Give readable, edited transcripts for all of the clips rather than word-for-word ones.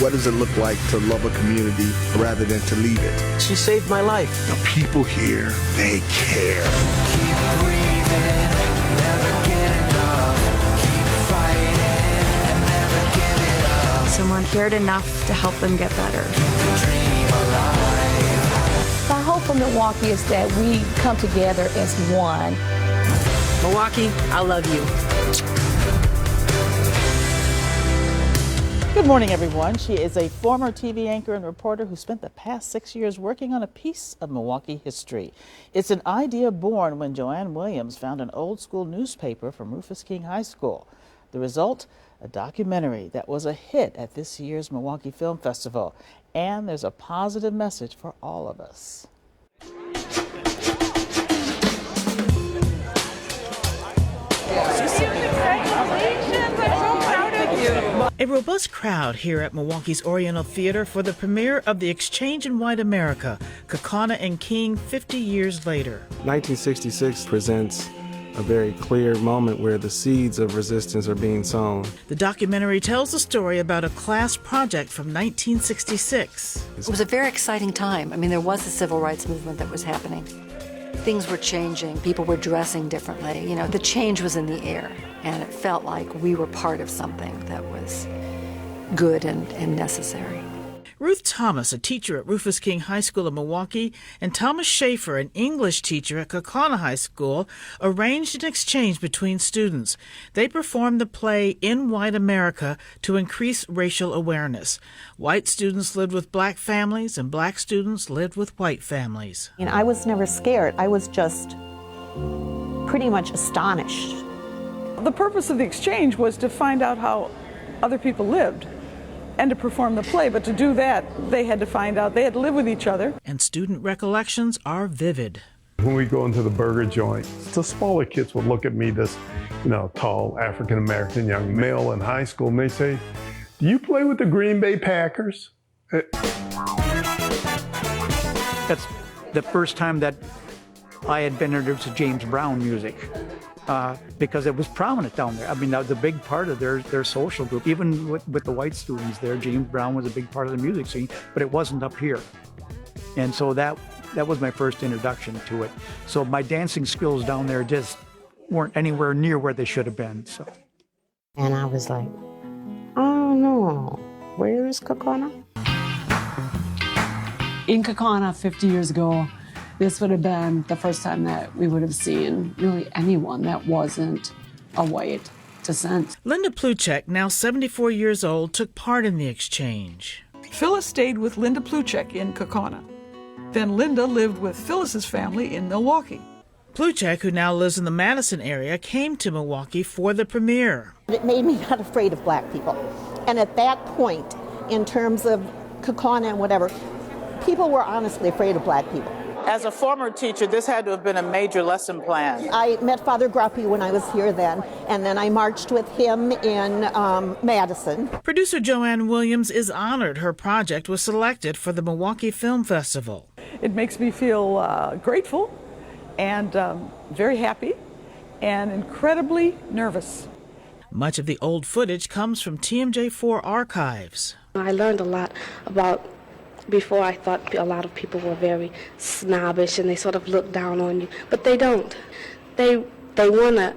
What does it look like to love a community rather than to leave it? She saved my life. The people here, they care. Keep breathing, never get enough. Keep fighting and never give it up. Someone cared enough to help them get better. Dream alive. My hope for Milwaukee is that we come together as one. Milwaukee, I love you. Good morning, everyone. She is a former TV anchor and reporter who spent the past 6 years working on a piece of Milwaukee history. It's an idea born when Joanne Williams found an old school newspaper from Rufus King High School. The result, a documentary that was a hit at this year's Milwaukee Film Festival. And there's a positive message for all of us. A robust crowd here at Milwaukee's Oriental Theater for the premiere of The Exchange in White America, Kaukauna and King 50 years later. 1966 presents a very clear moment where the seeds of resistance are being sown. The documentary tells the story about a class project from 1966. It was a very exciting time. I mean, there was a civil rights movement that was happening. Things were changing. People were dressing differently. You know, the change was in the air, and it felt like we were part of something that was good and necessary. Ruth Thomas, a teacher at Rufus King High School in Milwaukee, and Thomas Schaefer, an English teacher at Kaukauna High School, arranged an exchange between students. They performed the play In White America to increase racial awareness. White students lived with black families, and black students lived with white families. And I was never scared. I was just pretty much astonished. The purpose of the exchange was to find out how other people lived and to perform the play, but to do that, they had to find out, they had to live with each other. And student recollections are vivid. When we go into the burger joint, the smaller kids would look at me, this, tall African-American young male in high school, and they say, "Do you play with the Green Bay Packers?" That's the first time that I had been introduced to James Brown music. Because it was prominent down there. I mean, that was a big part of their social group. Even with the white students there, James Brown was a big part of the music scene, but it wasn't up here. And so that was my first introduction to it. So my dancing skills down there just weren't anywhere near where they should have been. So. And I was like, oh no, where is Kaukauna? In Kaukauna 50 years ago, this would have been the first time that we would have seen really anyone that wasn't a white descent. Linda Pluchek, now 74 years old, took part in the exchange. Phyllis stayed with Linda Pluchek in Kaukauna. Then Linda lived with Phyllis's family in Milwaukee. Pluchek, who now lives in the Madison area, came to Milwaukee for the premiere. It made me not afraid of black people. And at that point, in terms of Kaukauna and whatever, people were honestly afraid of black people. As a former teacher, this had to have been a major lesson plan. I met Father Gruppy when I was here then, and then I marched with him in Madison. Producer Joanne Williams is honored her project was selected for the Milwaukee Film Festival. It makes me feel grateful and very happy and incredibly nervous. Much of the old footage comes from TMJ4 archives. I learned a lot about. Before, I thought a lot of people were very snobbish and they sort of look down on you, but they don't. They want to,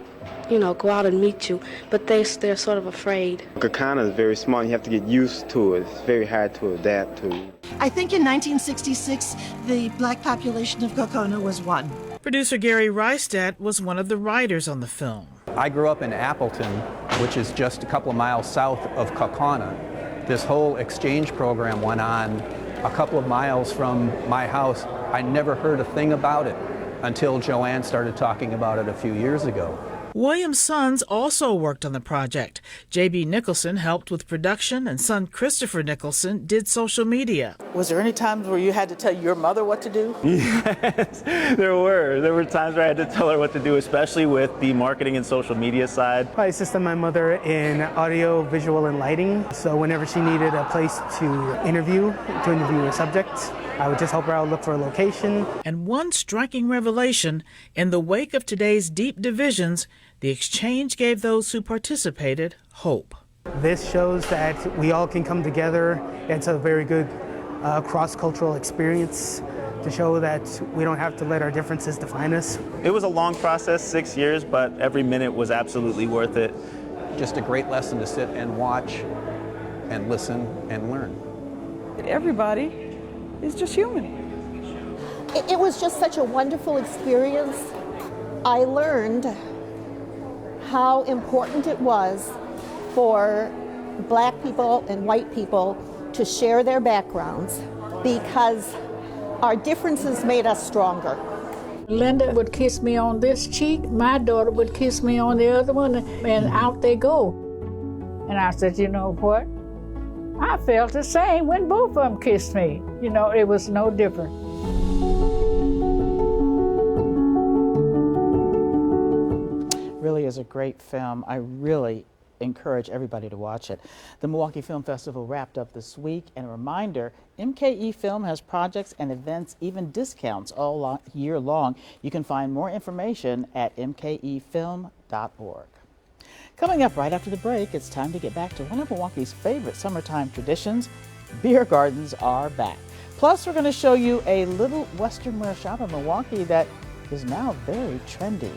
go out and meet you, but they're sort of afraid. Kaukauna is very small. You have to get used to it. It's very hard to adapt to. I think in 1966, the black population of Kaukauna was 1. Producer Gary Reistadt was one of the writers on the film. I grew up in Appleton, which is just a couple of miles south of Kaukauna. This whole exchange program went on a couple of miles from my house. I never heard a thing about it until Joanne started talking about it a few years ago. Williams' sons also worked on the project. J.B. Nicholson helped with production, and son Christopher Nicholson did social media. Was there any times where you had to tell your mother what to do? Yes, there were. There were times where I had to tell her what to do, especially with the marketing and social media side. I assisted my mother in audio, visual, and lighting. So whenever she needed a place to interview a subject, I would just help her out look for a location. And one striking revelation, in the wake of today's deep divisions, the exchange gave those who participated hope. This shows that we all can come together. It's a very good cross-cultural experience to show that we don't have to let our differences define us. It was a long process, 6 years, but every minute was absolutely worth it. Just a great lesson to sit and watch and listen and learn. Everybody is just human. It was just such a wonderful experience. I learned how important it was for Black people and white people to share their backgrounds, because our differences made us stronger. Linda would kiss me on this cheek, my daughter would kiss me on the other one, and out they go. And I said, you know what? I felt the same when both of them kissed me. You know, it was no different. Really is a great film. I really encourage everybody to watch it. The Milwaukee Film Festival wrapped up this week, and a reminder, MKE Film has projects and events, even discounts all year long. You can find more information at mkefilm.org. Coming up right after the break, it's time to get back to one of Milwaukee's favorite summertime traditions. Beer gardens are back. Plus, we're going to show you a little Western wear shop in Milwaukee that is now very trendy.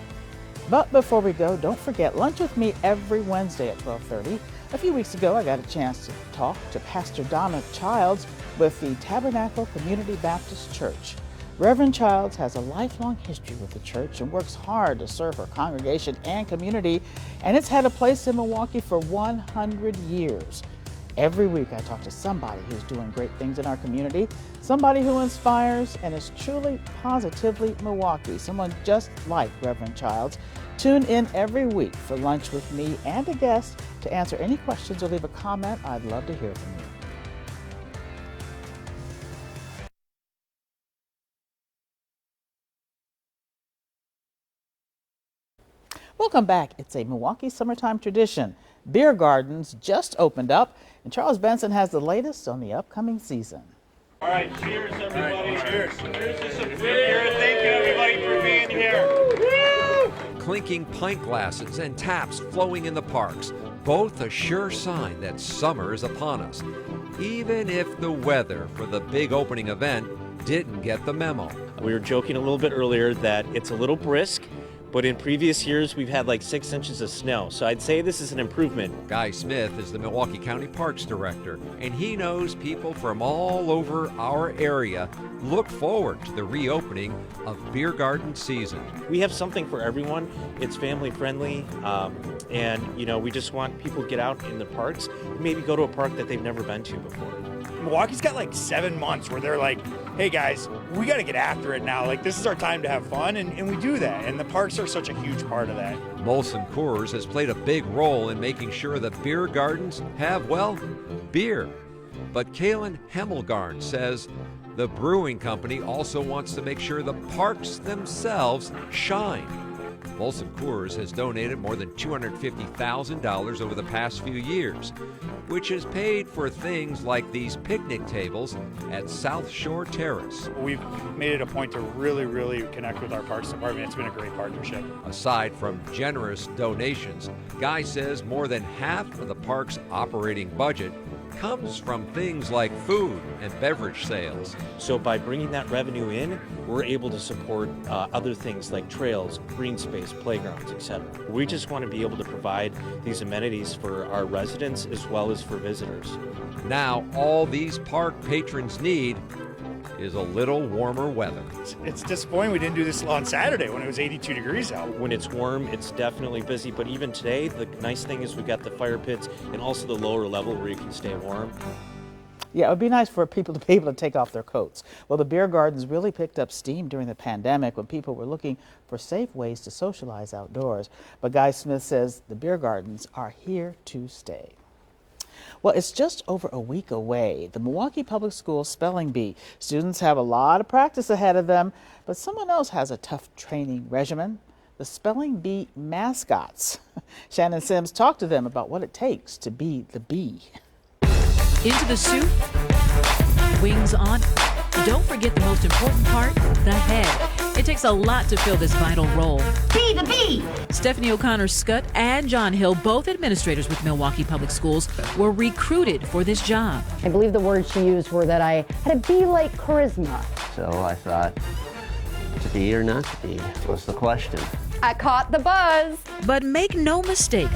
But before we go, don't forget lunch with me every Wednesday at 12:30. A few weeks ago, I got a chance to talk to Pastor Donna Childs with the Tabernacle Community Baptist Church. Reverend Childs has a lifelong history with the church and works hard to serve her congregation and community, and it's had a place in Milwaukee for 100 years. Every week I talk to somebody who's doing great things in our community, somebody who inspires and is truly positively Milwaukee, someone just like Reverend Childs. Tune in every week for lunch with me and a guest to answer any questions or leave a comment. I'd love to hear from you. Welcome back. It's a Milwaukee summertime tradition. Beer gardens just opened up, and Charles Benson has the latest on the upcoming season. All right, cheers, everybody. Cheers. Cheers to some beer. Thank you, everybody, for being here. Woo! Clinking pint glasses and taps flowing in the parks, both a sure sign that summer is upon us, even if the weather for the big opening event didn't get the memo. We were joking a little bit earlier that it's a little brisk, but in previous years we've had like 6 inches of snow, so I'd say this is an improvement. Guy Smith is the Milwaukee County Parks Director, and he knows people from all over our area look forward to the reopening of beer garden season. We have something for everyone. It's family friendly, and you know, we just want people to get out in the parks and maybe go to a park that they've never been to before. Milwaukee's got like 7 months where they're like, hey guys, we got to get after it now. Like, this is our time to have fun, and we do that. And the parks are such a huge part of that. Molson Coors has played a big role in making sure that beer gardens have, well, beer. But Kalen Hemmelgarn says the brewing company also wants to make sure the parks themselves shine. Molson Coors has donated more than $250,000 over the past few years, which has paid for things like these picnic tables at South Shore Terrace. We've made it a point to really connect with our parks department. It's been a great partnership. Aside from generous donations, Guy says more than half of the park's operating budget comes from things like food and beverage sales. So by bringing that revenue in, we're able to support other things like trails, green space, playgrounds, etc. We just want to be able to provide these amenities for our residents as well as for visitors. Now all these park patrons need is a little warmer weather. It's disappointing we didn't do this on Saturday when it was 82 degrees out. When it's warm, it's definitely busy, but even today, the nice thing is we've got the fire pits and also the lower level where you can stay warm. Yeah, it would be nice for people to be able to take off their coats. Well, the beer gardens really picked up steam during the pandemic when people were looking for safe ways to socialize outdoors. But Guy Smith says the beer gardens are here to stay. Well, it's just over a week away. The Milwaukee Public Schools Spelling Bee. Students have a lot of practice ahead of them, but someone else has a tough training regimen. The Spelling Bee mascots. Shannon Sims talked to them about what it takes to be the bee. Into the suit, wings on, Don't forget the most important part, the head. It takes a lot to fill this vital role. Be the bee! Stephanie O'Connor-Scott and John Hill, both administrators with Milwaukee Public Schools, were recruited for this job. I believe the words she used were that I had a bee-like charisma. So I thought, to be or not to be was the question. I caught the buzz. But make no mistake,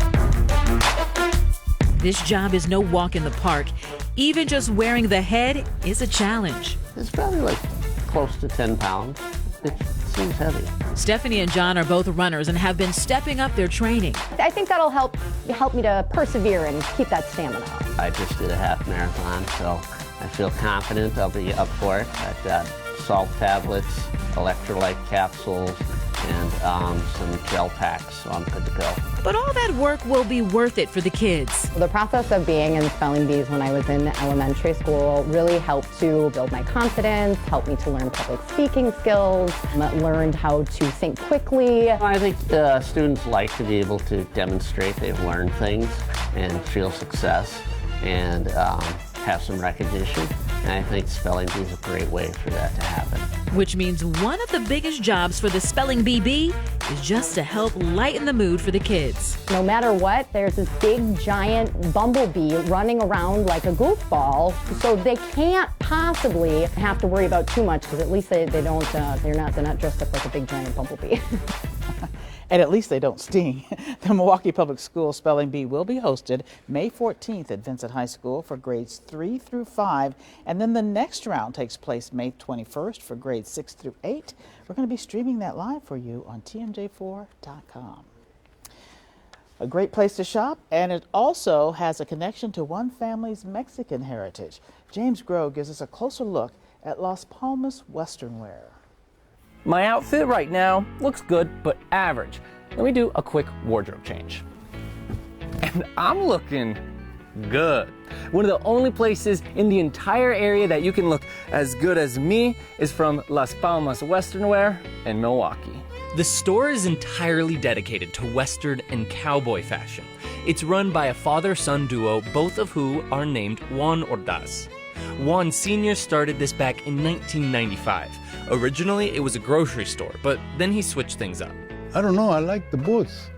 this job is no walk in the park. Even just wearing the head is a challenge. It's probably like close to 10 pounds. It seems heavy. Stephanie and John are both runners and have been stepping up their training. I think that'll help me to persevere and keep that stamina. I just did a half marathon, so I feel confident I'll be up for it. I've got salt tablets, electrolyte capsules, and some gel packs, so I'm good to go. But all that work will be worth it for the kids. The process of being in spelling bees when I was in elementary school really helped to build my confidence, helped me to learn public speaking skills, learned how to think quickly. I think students like to be able to demonstrate they've learned things and feel success and have some recognition. And I think spelling bee is a great way for that to happen. Which means one of the biggest jobs for the Spelling Bee Bee is just to help lighten the mood for the kids. No matter what, there's this big giant bumblebee running around like a goofball, so they can't possibly have to worry about too much because at least they're not dressed up like a big giant bumblebee. And at least they don't sting. The Milwaukee Public Schools Spelling Bee will be hosted May 14th at Vincent High School for grades 3 through 5. And then the next round takes place May 21st for grades 6 through 8. We're going to be streaming that live for you on TMJ4.com. A great place to shop, and it also has a connection to one family's Mexican heritage. James Grove gives us a closer look at Las Palmas Western wear. My outfit right now looks good, but average. Let me do a quick wardrobe change. And I'm looking good. One of the only places in the entire area that you can look as good as me is from Las Palmas Western Wear in Milwaukee. The store is entirely dedicated to Western and cowboy fashion. It's run by a father-son duo, both of who are named Juan Ordaz. Juan Sr. started this back in 1995. Originally, it was a grocery store, but then he switched things up. I don't know, I like the boots,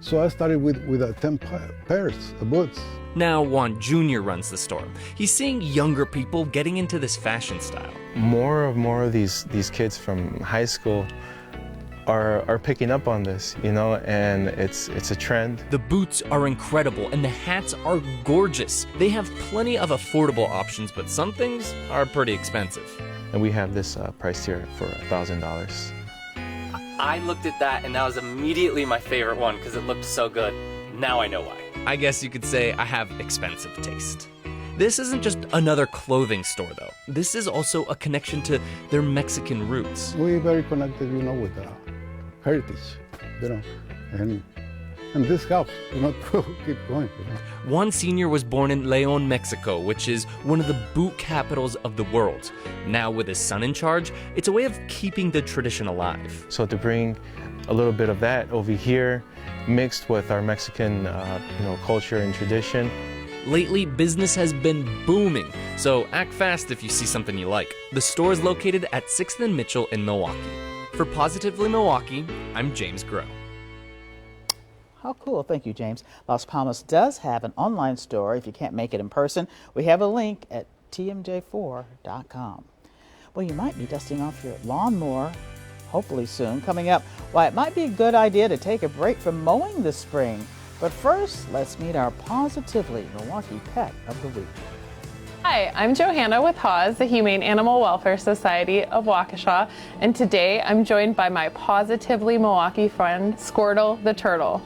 so I started with 10 pairs of boots. Now Juan Jr. runs the store. He's seeing younger people getting into this fashion style. More of these kids from high school are picking up on this, and it's a trend. The boots are incredible and the hats are gorgeous. They have plenty of affordable options, but some things are pretty expensive. And we have this priced here for $1,000. I looked at that and that was immediately my favorite one because it looked so good. Now I know why. I guess you could say I have expensive taste. This isn't just another clothing store though. This is also a connection to their Mexican roots. We're very connected, with heritage, and this helps, to keep going. Juan Sr. was born in León, Mexico, which is one of the boot capitals of the world. Now with his son in charge, it's a way of keeping the tradition alive. So to bring a little bit of that over here, mixed with our Mexican, culture and tradition. Lately, business has been booming, so act fast if you see something you like. The store is located at 6th and Mitchell in Milwaukee. For Positively Milwaukee, I'm James Groh. How cool. Thank you, James. Las Palmas does have an online store if you can't make it in person. We have a link at TMJ4.com. Well, you might be dusting off your lawnmower, hopefully soon. Coming up, why it might be a good idea to take a break from mowing this spring. But first, let's meet our Positively Milwaukee Pet of the Week. Hi, I'm Johanna with HAWS, the Humane Animal Welfare Society of Waukesha, and today I'm joined by my Positively Milwaukee friend, Squirtle the Turtle.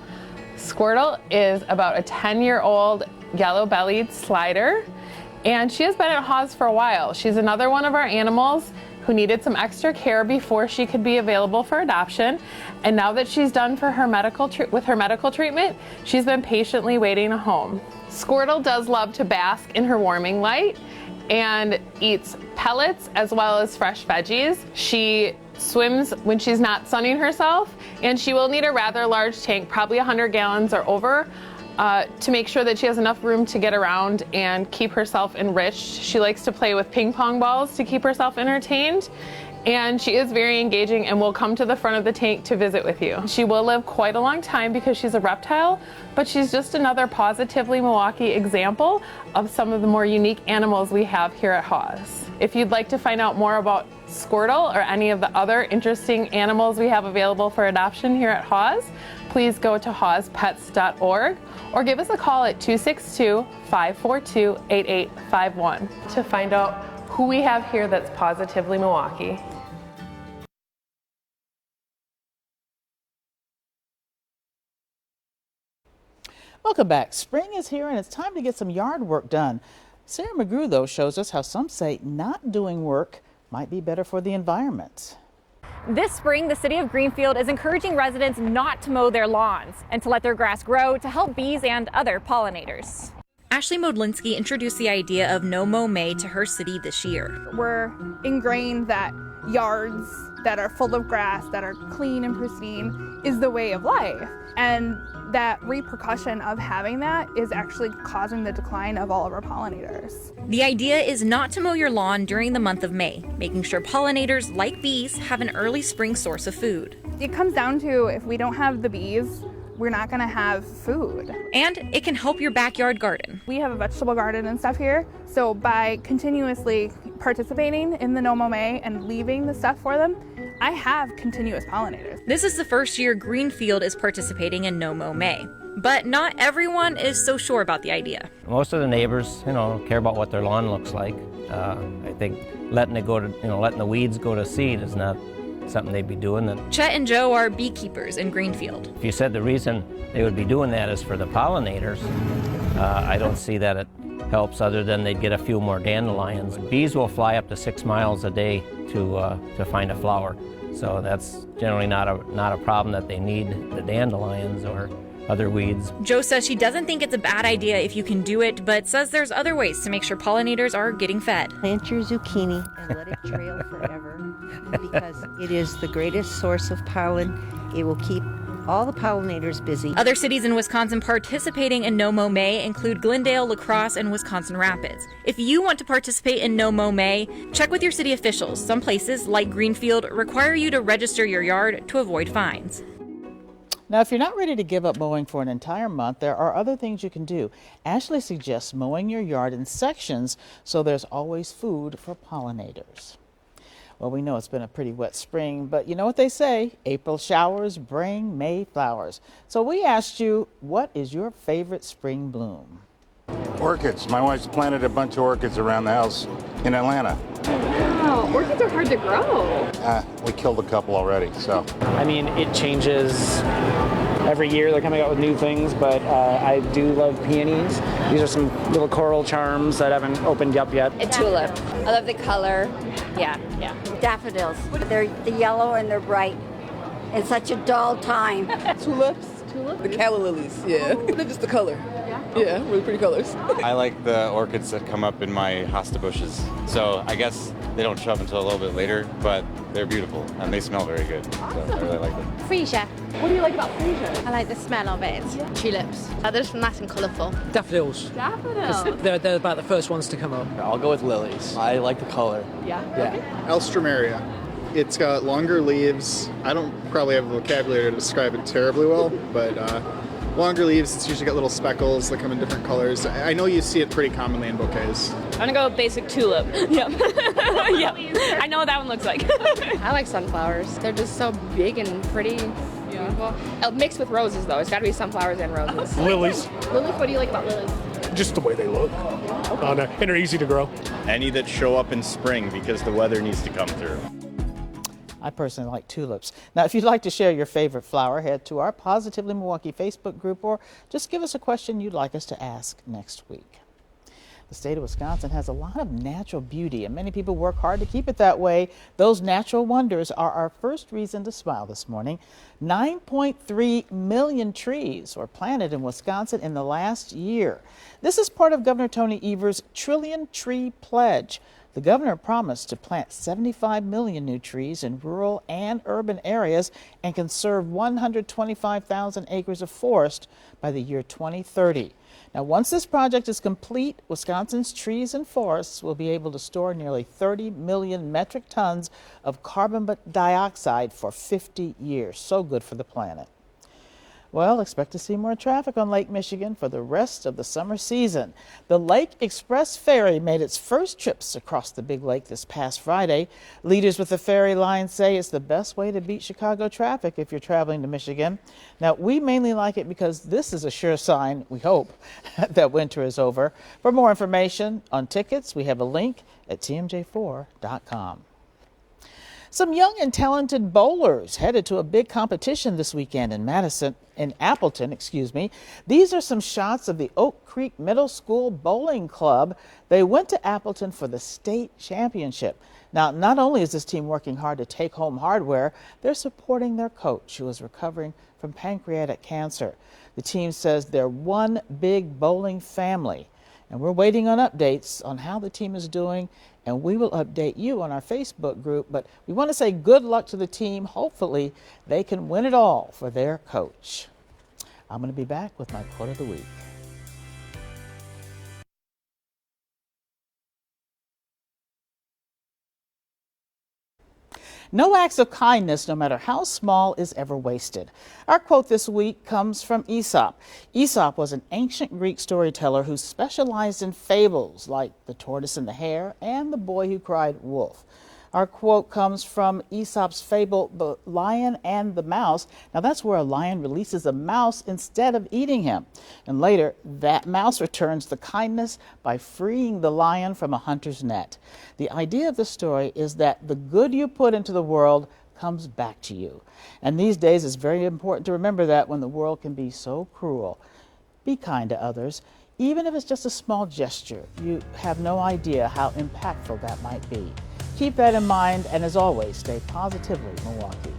Squirtle is about a 10-year-old yellow-bellied slider, and she has been at HAWS for a while. She's another one of our animals who needed some extra care before she could be available for adoption, and now that she's done for her medical treatment, she's been patiently waiting a home. Squirtle does love to bask in her warming light and eats pellets as well as fresh veggies. She swims when she's not sunning herself, and she will need a rather large tank, probably 100 gallons or over, to make sure that she has enough room to get around and keep herself enriched. She likes to play with ping pong balls to keep herself entertained. And she is very engaging and will come to the front of the tank to visit with you. She will live quite a long time because she's a reptile, but she's just another Positively Milwaukee example of some of the more unique animals we have here at Hawes. If you'd like to find out more about Squirtle or any of the other interesting animals we have available for adoption here at Hawes, please go to hawespets.org or give us a call at 262-542-8851 to find out who we have here that's Positively Milwaukee. Welcome back. Spring is here and it's time to get some yard work done. Sarah McGrew, though, shows us how some say not doing work might be better for the environment. This spring, the city of Greenfield is encouraging residents not to mow their lawns and to let their grass grow to help bees and other pollinators. Ashley Modlinski introduced the idea of No Mow May to her city this year. We're ingrained that yards that are full of grass, that are clean and pristine, is the way of life. And that repercussion of having that is actually causing the decline of all of our pollinators. The idea is not to mow your lawn during the month of May, making sure pollinators like bees have an early spring source of food. It comes down to if we don't have the bees, we're not going to have food. And it can help your backyard garden. We have a vegetable garden and stuff here, so by continuously participating in the No Mow May and leaving the stuff for them, I have continuous pollinators. This is the first year Greenfield is participating in No Mow May, but not everyone is so sure about the idea. Most of the neighbors, care about what their lawn looks like. I think letting it go to, letting the weeds go to seed is not something they'd be doing. Chet and Joe are beekeepers in Greenfield. If you said the reason they would be doing that is for the pollinators, I don't see that it helps other than they'd get a few more dandelions. Bees will fly up to 6 miles a day to find a flower, so that's generally not a problem that they need the dandelions or other weeds. Joe says she doesn't think it's a bad idea if you can do it, but says there's other ways to make sure pollinators are getting fed. Plant your zucchini and let it trail forever because it is the greatest source of pollen. It will keep all the pollinators busy. Other cities in Wisconsin participating in No Mow May include Glendale, La Crosse, and Wisconsin Rapids. If you want to participate in No Mow May, check with your city officials. Some places, like Greenfield, require you to register your yard to avoid fines. Now, if you're not ready to give up mowing for an entire month, there are other things you can do. Ashley suggests mowing your yard in sections so there's always food for pollinators. Well, we know it's been a pretty wet spring, but you know what they say, April showers bring May flowers. So we asked you, what is your favorite spring bloom? Orchids. My wife's planted a bunch of orchids around the house in Atlanta. Wow, orchids are hard to grow. We killed a couple already, so. I mean, it changes every year. They're coming out with new things, but I do love peonies. These are some little coral charms that haven't opened up yet. A tulip. I love the color. Yeah. Daffodils. They're the yellow and they're bright. It's such a dull time. Tulips. The calla lilies, yeah. They're just the color. Yeah, really pretty colors. I like the orchids that come up in my hosta bushes. So I guess they don't show up until a little bit later, but they're beautiful and they smell very good. So I really like them. Freesia. What do you like about freesia? I like the smell of it. Yeah. Tulips. They're just nice and colourful. Daffodils. Daffodils. They're about the first ones to come up. I'll go with lilies. I like the color. Yeah. Okay. Alstroemeria. It's got longer leaves. I don't probably have the vocabulary to describe it terribly well, but longer leaves, it's usually got little speckles that come in different colors. I know you see it pretty commonly in bouquets. I'm gonna go with basic tulip. Yep. Yep. I know what that one looks like. I like sunflowers. They're just so big and pretty. Beautiful. Mixed with roses, though. It's got to be sunflowers and roses. Lilies. Lilies, what do you like about lilies? Just the way they look. And they're easy to grow. Any that show up in spring because the weather needs to come through. I personally like tulips. Now, if you'd like to share your favorite flower, head to our Positively Milwaukee Facebook group or just give us a question you'd like us to ask next week. The state of Wisconsin has a lot of natural beauty, and many people work hard to keep it that way. Those natural wonders are our first reason to smile this morning. 9.3 million trees were planted in Wisconsin in the last year. This is part of Governor Tony Evers' Trillion Tree Pledge. The governor promised to plant 75 million new trees in rural and urban areas and conserve 125,000 acres of forest by the year 2030. Now, once this project is complete, Wisconsin's trees and forests will be able to store nearly 30 million metric tons of carbon dioxide for 50 years. So good for the planet. Well, expect to see more traffic on Lake Michigan for the rest of the summer season. The Lake Express Ferry made its first trips across the Big Lake this past Friday. Leaders with the ferry line say it's the best way to beat Chicago traffic if you're traveling to Michigan. Now, we mainly like it because this is a sure sign, we hope, that winter is over. For more information on tickets, we have a link at tmj4.com. Some young and talented bowlers headed to a big competition this weekend in Appleton. These are some shots of the Oak Creek Middle School Bowling Club. They went to Appleton for the state championship. Now, not only is this team working hard to take home hardware, they're supporting their coach, who is recovering from pancreatic cancer. The team says they're one big bowling family, and we're waiting on updates on how the team is doing, and we will update you on our Facebook group. But we want to say good luck to the team. Hopefully they can win it all for their coach. I'm going to be back with my quote of the week. No acts of kindness, no matter how small, is ever wasted. Our quote this week comes from Aesop. Aesop was an ancient Greek storyteller who specialized in fables like The Tortoise and the Hare and The Boy Who Cried Wolf. Our quote comes from Aesop's fable, The Lion and the Mouse. Now, that's where a lion releases a mouse instead of eating him. And later, that mouse returns the kindness by freeing the lion from a hunter's net. The idea of the story is that the good you put into the world comes back to you. And these days, it's very important to remember that when the world can be so cruel. Be kind to others. Even if it's just a small gesture, you have no idea how impactful that might be. Keep that in mind, and as always, stay positively Milwaukee.